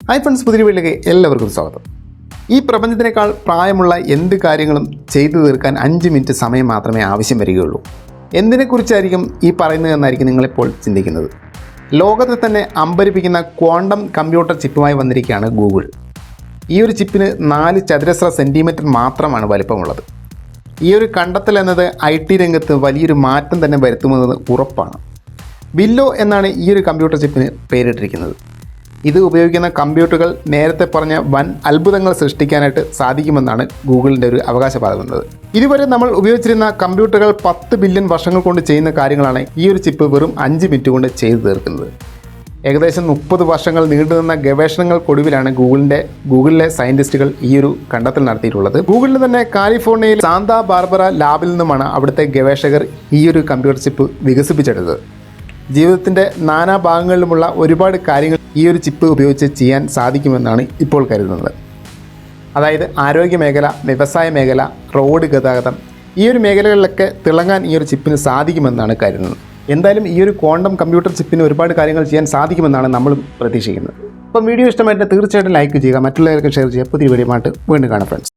Hi friends, പുതിയ വീട്ടിലേക്ക് എല്ലാവർക്കും സ്വാഗതം. ഈ പ്രപഞ്ചത്തിനേക്കാൾ പ്രായമുള്ള എന്ത് കാര്യങ്ങളും ചെയ്തു തീർക്കാൻ 5 മിനിറ്റ് സമയം മാത്രമേ ആവശ്യം വരികയുള്ളൂ. എന്തിനെക്കുറിച്ചായിരിക്കും ഈ പറയുന്നതെന്നായിരിക്കും നിങ്ങളിപ്പോൾ ചിന്തിക്കുന്നത്. ലോകത്തെ തന്നെ അമ്പരിപ്പിക്കുന്ന ക്വാണ്ടം കമ്പ്യൂട്ടർ ചിപ്പുമായി വന്നിരിക്കുകയാണ് ഗൂഗിൾ. ഈ ഒരു ചിപ്പിന് 4 ചതുരശ്ര സെൻറ്റിമീറ്റർ മാത്രമാണ് വലിപ്പമുള്ളത്. ഈ ഒരു കണ്ടെത്തൽ എന്നത് IT രംഗത്ത് വലിയൊരു മാറ്റം തന്നെ വരുത്തുമെന്നത് ഉറപ്പാണ്. വില്ലോ എന്നാണ് ഈ ഒരു കമ്പ്യൂട്ടർ ചിപ്പിന് പേരിട്ടിരിക്കുന്നത്. ഇത് ഉപയോഗിക്കുന്ന കമ്പ്യൂട്ടറുകൾ നേരത്തെ പറഞ്ഞ വൻ അത്ഭുതങ്ങൾ സൃഷ്ടിക്കാനായിട്ട് സാധിക്കുമെന്നാണ് ഗൂഗിളിൻ്റെ ഒരു അവകാശവാദമുള്ളത്. ഇതുവരെ നമ്മൾ ഉപയോഗിച്ചിരുന്ന കമ്പ്യൂട്ടറുകൾ 10 ബില്യൺ വർഷങ്ങൾ കൊണ്ട് ചെയ്യുന്ന കാര്യങ്ങളാണ് ഈ ഒരു ചിപ്പ് വെറും 5 മിനിറ്റ് കൊണ്ട് ചെയ്തു തീർക്കുന്നത്. ഏകദേശം 30 വർഷങ്ങൾ നീണ്ടുനിന്ന ഗവേഷണങ്ങൾക്കൊടുവിലാണ് ഗൂഗിളിലെ സയൻറ്റിസ്റ്റുകൾ ഈ ഒരു കണ്ടെത്തൽ നടത്തിയിട്ടുള്ളത്. ഗൂഗിളിൽ തന്നെ കാലിഫോർണിയയിൽ സാന്താ ബാർബറ ലാബിൽ നിന്നുമാണ് അവിടുത്തെ ഗവേഷകർ ഈ ഒരു കമ്പ്യൂട്ടർ ചിപ്പ് വികസിപ്പിച്ചെടുത്തത്. ജീവിതത്തിൻ്റെ നാനാഭാഗങ്ങളിലുമുള്ള ഒരുപാട് കാര്യങ്ങൾ ഈ ഒരു ചിപ്പ് ഉപയോഗിച്ച് ചെയ്യാൻ സാധിക്കുമെന്നാണ് ഇപ്പോൾ കരുതുന്നത്. അതായത് ആരോഗ്യ മേഖല, വ്യവസായ മേഖല, റോഡ് ഗതാഗതം, ഈ ഒരു മേഖലകളിലൊക്കെ തിളങ്ങാൻ ഈ ഒരു ചിപ്പിന് സാധിക്കുമെന്നാണ് കരുതുന്നത്. എന്തായാലും ഈ ഒരു ക്വാണ്ടം കമ്പ്യൂട്ടർ ചിപ്പിന് ഒരുപാട് കാര്യങ്ങൾ ചെയ്യാൻ സാധിക്കുമെന്നാണ് നമ്മളും പ്രതീക്ഷിക്കുന്നത്. അപ്പം വീഡിയോ ഇഷ്ടമായിട്ട് തീർച്ചയായിട്ടും ലൈക്ക് ചെയ്യുക, മറ്റുള്ളവർക്ക് ഷെയർ ചെയ്യുക. പുതിയ വീഡിയോ ആയിട്ട് വീണ്ടും കാണാം ഫ്രണ്ട്സ്.